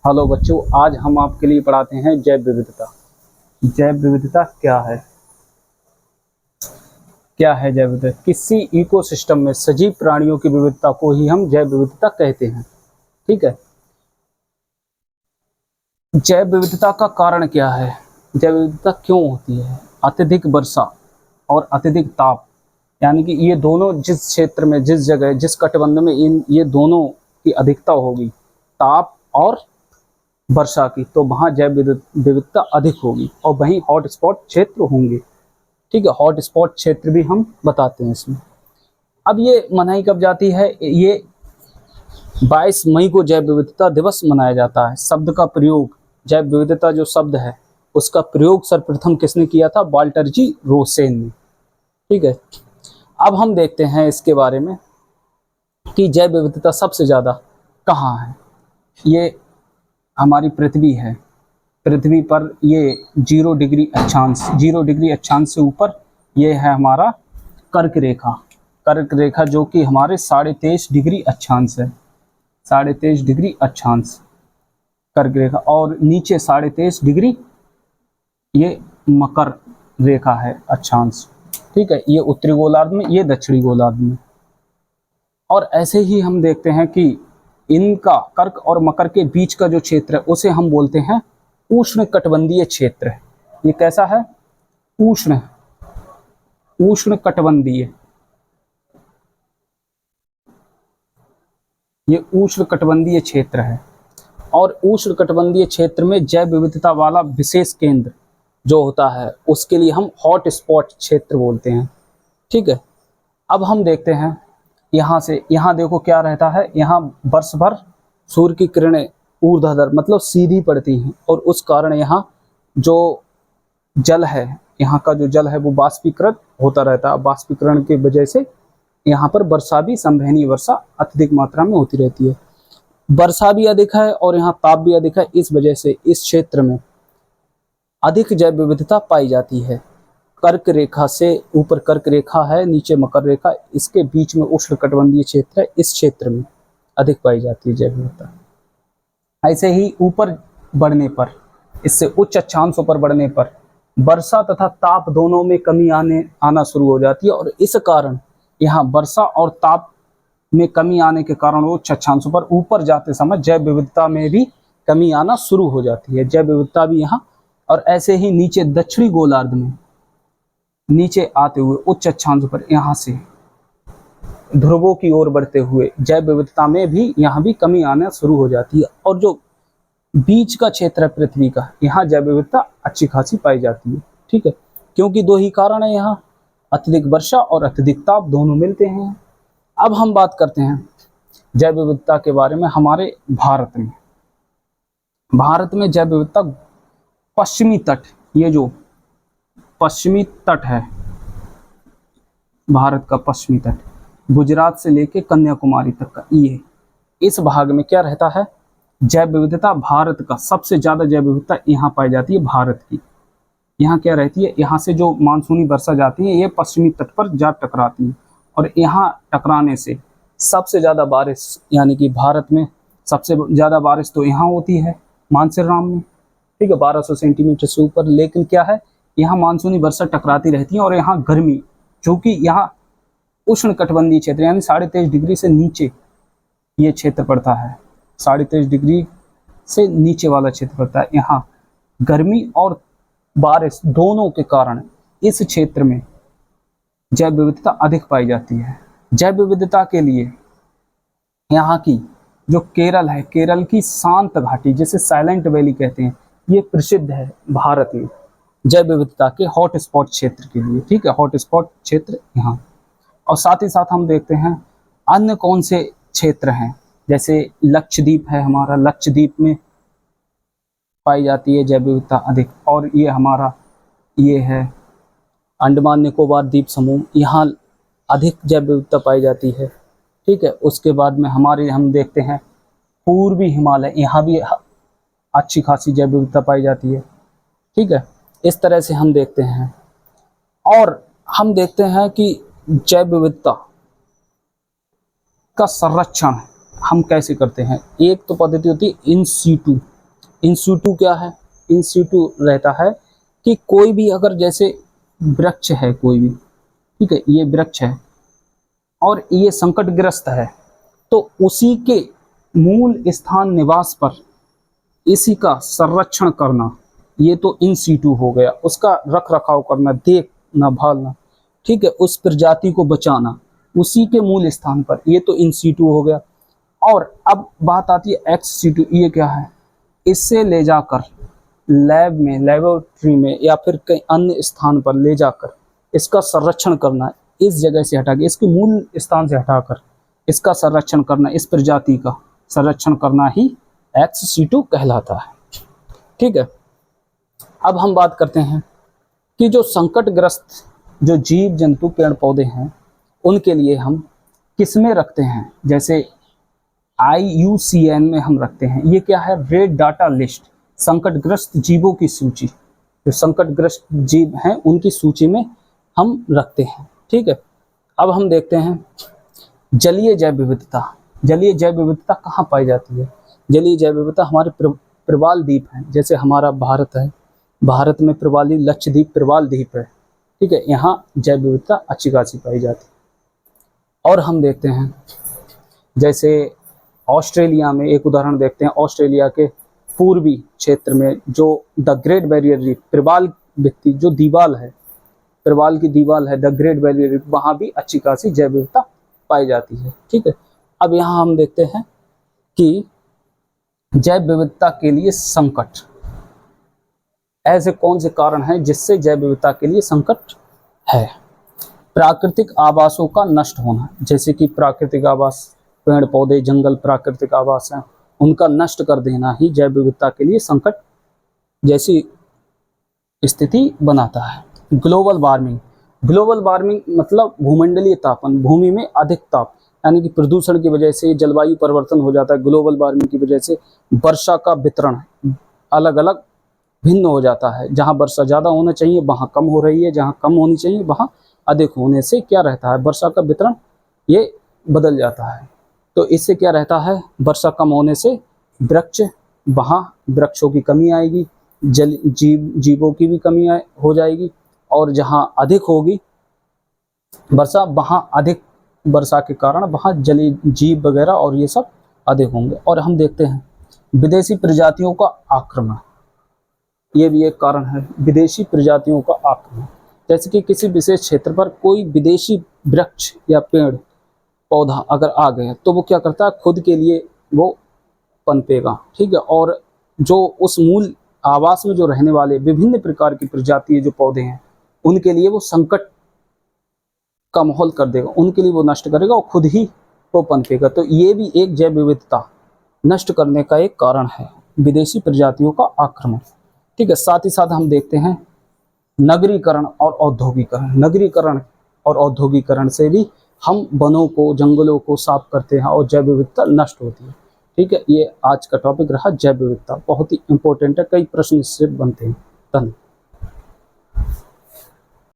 Hello बच्चों, आज हम आपके लिए पढ़ाते हैं जैव विविधता। जैव विविधता क्या है? क्या है जैव विविधता? किसी इकोसिस्टम में सजीव प्राणियों की विविधता को ही हम जैव विविधता कहते हैं। ठीक है। जैव विविधता का कारण क्या है? जैव विविधता क्यों होती है? अत्यधिक वर्षा और अत्यधिक ताप, यानी कि ये दोनों जिस क्षेत्र में, जिस जगह, जिस कटिबंध में ये दोनों की अधिकता होगी, ताप और वर्षा की, तो वहाँ जैव विविधता अधिक होगी और वहीं हॉट स्पॉट क्षेत्र होंगे। ठीक है, हॉट स्पॉट क्षेत्र भी हम बताते हैं इसमें। अब ये मनाही कब जाती है? ये 22 मई को जैव विविधता दिवस मनाया जाता है। शब्द का प्रयोग, जैव विविधता जो शब्द है उसका प्रयोग सर्वप्रथम किसने किया था? वाल्टर जी रोसेन ने। ठीक है। अब हम देखते हैं इसके बारे में कि जैव विविधता सबसे ज़्यादा कहाँ है। ये हमारी पृथ्वी है। पृथ्वी पर ये 0 डिग्री अक्षांश से ऊपर ये है हमारा कर्क रेखा, जो कि हमारे 23.5 डिग्री अक्षांश है। 23.5 डिग्री अक्षांश कर्क रेखा, और नीचे 23.5 डिग्री ये मकर रेखा है अक्षांश। ठीक है, ये उत्तरी गोलार्ध में, ये दक्षिणी गोलार्ध में। और ऐसे ही हम देखते हैं कि इनका कर्क और मकर के बीच का जो क्षेत्र है उसे हम बोलते हैं उष्ण कटिबंधीय क्षेत्र। ये कैसा है? उष्ण कटिबंधीय। ये उष्ण कटिबंधीय क्षेत्र है। और उष्ण कटिबंधीय क्षेत्र में जैव विविधता वाला विशेष केंद्र जो होता है उसके लिए हम हॉट स्पॉट क्षेत्र बोलते हैं। ठीक है। अब हम देखते हैं यहाँ देखो क्या रहता है। यहाँ वर्ष भर सूर्य की किरणें ऊर्ध्वाधर मतलब सीधी पड़ती हैं, और उस कारण यहाँ जो जल है, यहाँ का जो जल है वो बाष्पीकृत होता रहता है। बाष्पीकरण की वजह से यहाँ पर वर्षा भी, संवहनीय वर्षा अत्यधिक मात्रा में होती रहती है। वर्षा भी अधिक है और यहाँ ताप भी अधिक है। इस वजह से इस क्षेत्र में अधिक जैव विविधता पाई जाती है। कर्क रेखा से ऊपर कर्क रेखा है, नीचे मकर रेखा, इसके बीच में उष्ण कटिबंधीय क्षेत्र है। इस क्षेत्र में अधिक पाई जाती है जैव विविधता। ऐसे ही ऊपर बढ़ने पर, इससे उच्च अक्षांशों पर बढ़ने पर वर्षा तथा ताप दोनों में कमी आना शुरू हो जाती है, और इस कारण यहाँ वर्षा और ताप में कमी आने के कारण उच्च अक्षांशों पर ऊपर जाते समय जैव विविधता में भी कमी आना शुरू हो जाती है। जैव विविधता भी यहाँ, और ऐसे ही नीचे दक्षिणी गोलार्ध में नीचे आते हुए उच्च अक्षांशों पर यहाँ से ध्रुवों की ओर बढ़ते हुए जैव विविधता में भी यहाँ भी कमी आना शुरू हो जाती है। और जो बीच का क्षेत्र है पृथ्वी का, यहाँ जैव विविधता अच्छी खासी पाई जाती है। ठीक है, क्योंकि दो ही कारण है, यहाँ अत्यधिक वर्षा और अत्यधिक ताप दोनों मिलते हैं। अब हम बात करते हैं जैव विविधता के बारे में हमारे भारत में। भारत में जैव विविधता पश्चिमी तट, ये जो पश्चिमी तट है भारत का, पश्चिमी तट गुजरात से लेके कन्याकुमारी तक का, ये इस भाग में क्या रहता है? जैव विविधता भारत का सबसे ज्यादा जैव विविधता यहाँ पाई जाती है भारत की। यहाँ क्या रहती है? यहाँ से जो मानसूनी वर्षा जाती है ये पश्चिमी तट पर जा टकराती है, और यहाँ टकराने से सबसे ज्यादा बारिश, यानी कि भारत में सबसे ज्यादा बारिश तो यहाँ होती है मानसरोवर में। ठीक है, 1200 सेंटीमीटर से ऊपर। लेकिन क्या है, यहाँ मानसूनी वर्षा टकराती रहती है, और यहाँ गर्मी, चूंकि यहाँ उष्ण कटिबंधीय क्षेत्र यानी 23.5 डिग्री से नीचे ये क्षेत्र पड़ता है, 23.5 डिग्री से नीचे वाला क्षेत्र पड़ता है, यहाँ गर्मी और बारिश दोनों के कारण इस क्षेत्र में जैव विविधता अधिक पाई जाती है। जैव विविधता के लिए यहाँ की जो केरल है, केरल की शांत घाटी जिसे साइलेंट वैली कहते हैं, ये प्रसिद्ध है भारत में जैव विविधता के हॉट स्पॉट क्षेत्र के लिए। ठीक है, हॉट स्पॉट क्षेत्र यहाँ। और साथ ही साथ हम देखते हैं अन्य कौन से क्षेत्र हैं, जैसे लक्षद्वीप है हमारा, लक्षद्वीप में पाई जाती है जैव विविधता अधिक। और ये हमारा ये है अंडमान निकोबार द्वीप समूह, यहाँ अधिक जैव विविधता पाई जाती है। ठीक है, उसके बाद में हम देखते हैं पूर्वी हिमालय, यहाँ भी अच्छी खासी जैव विविधता पाई जाती है। ठीक है, इस तरह से हम देखते हैं। और हम देखते हैं कि जैव विविधता का संरक्षण हम कैसे करते हैं। एक तो पद्धति होती है इन सीटू, इन सीटू क्या है? इन सीटू रहता है कि कोई भी अगर जैसे वृक्ष है कोई भी, ठीक है, ये वृक्ष है और ये संकटग्रस्त है, तो उसी के मूल स्थान निवास पर इसी का संरक्षण करना, ये तो इन सीटू हो गया। उसका रख रखाव करना, देखना भालना, ठीक है, उस प्रजाति को बचाना उसी के मूल स्थान पर, ये तो इन सीटू हो गया। और अब बात आती है एक्स सीटू, ये क्या है? इससे ले जाकर लैब में, लेबोरेटरी में या फिर कहीं अन्य स्थान पर ले जाकर इसका संरक्षण करना, इस जगह से हटा के, इसके मूल स्थान से हटाकर इसका संरक्षण करना, इस प्रजाति का संरक्षण करना ही एक्स सीटू कहलाता है। ठीक है, अब हम बात करते हैं कि जो संकटग्रस्त जो जीव जंतु पेड़ पौधे हैं उनके लिए हम किस में रखते हैं? जैसे IUCN में हम रखते हैं। ये क्या है? रेड डाटा लिस्ट, संकटग्रस्त जीवों की सूची। जो संकटग्रस्त जीव हैं उनकी सूची में हम रखते हैं। ठीक है, अब हम देखते हैं जलीय जैव विविधता। जलीय जैव विविधता कहाँ पाई जाती है? जलीय जैव विविधता हमारे प्रवाल द्वीप हैं, जैसे हमारा भारत है, भारत में प्रवाली लक्षद्वीप प्रवाल द्वीप है, ठीक है, यहाँ जैव विविधता अच्छी खासी पाई जाती है। और हम देखते हैं जैसे ऑस्ट्रेलिया में, एक उदाहरण देखते हैं, ऑस्ट्रेलिया के पूर्वी क्षेत्र में जो द ग्रेट बैरियर रीफ, प्रवाल भित्ति जो दीवाल है, प्रवाल की दीवाल है, द ग्रेट बैरियर रीफ, वहाँ भी अच्छी खासी जैव विविधता पाई जाती है। ठीक है, अब यहाँ हम देखते हैं कि जैव विविधता के लिए संकट, ऐसे कौन से कारण हैं जिससे जैव विविधता के लिए संकट है? प्राकृतिक आवासों का नष्ट होना, जैसे कि प्राकृतिक आवास, पेड़ पौधे जंगल प्राकृतिक आवास हैं, उनका नष्ट कर देना ही जैव विविधता के लिए संकट जैसी स्थिति बनाता है। ग्लोबल वार्मिंग, ग्लोबल वार्मिंग मतलब भूमंडलीय तापन, भूमि में अधिक ताप, यानी कि प्रदूषण की वजह से जलवायु परिवर्तन हो जाता है। ग्लोबल वार्मिंग की वजह से वर्षा का वितरण अलग अलग भिन्न हो जाता है, जहाँ वर्षा ज़्यादा होना चाहिए वहाँ कम हो रही है, जहाँ कम होनी चाहिए वहाँ अधिक होने से क्या रहता है? वर्षा का वितरण ये बदल जाता है। तो इससे क्या रहता है? वर्षा कम होने से वृक्ष, वहाँ वृक्षों की कमी आएगी, जीवों की भी कमी हो जाएगी, और जहाँ अधिक होगी वर्षा, वहाँ अधिक वर्षा के कारण वहाँ जलीय जीव वगैरह और ये सब अधिक होंगे। और हम देखते हैं विदेशी प्रजातियों का आक्रमण, ये भी एक कारण है, विदेशी प्रजातियों का आक्रमण। जैसे कि किसी विशेष क्षेत्र पर कोई विदेशी वृक्ष या पेड़ पौधा अगर आ गए तो वो क्या करता है? खुद के लिए वो पनपेगा, ठीक है, और जो उस मूल आवास में जो रहने वाले विभिन्न प्रकार की प्रजाति जो पौधे हैं उनके लिए वो संकट का माहौल कर देगा, उनके लिए वो नष्ट करेगा और खुद ही वो पनपेगा। तो ये भी एक जैव विविधता नष्ट करने का एक कारण है, विदेशी प्रजातियों का आक्रमण। ठीक है, साथ ही साथ हम देखते हैं नगरीकरण और औद्योगिकरण। नगरीकरण और औद्योगिकरण से भी हम वनों को, जंगलों को साफ करते हैं और जैव विविधता नष्ट होती है। ठीक है, ये आज का टॉपिक रहा जैव विविधता, बहुत ही इंपॉर्टेंट है, कई प्रश्न इससे बनते हैं। धन्यवाद।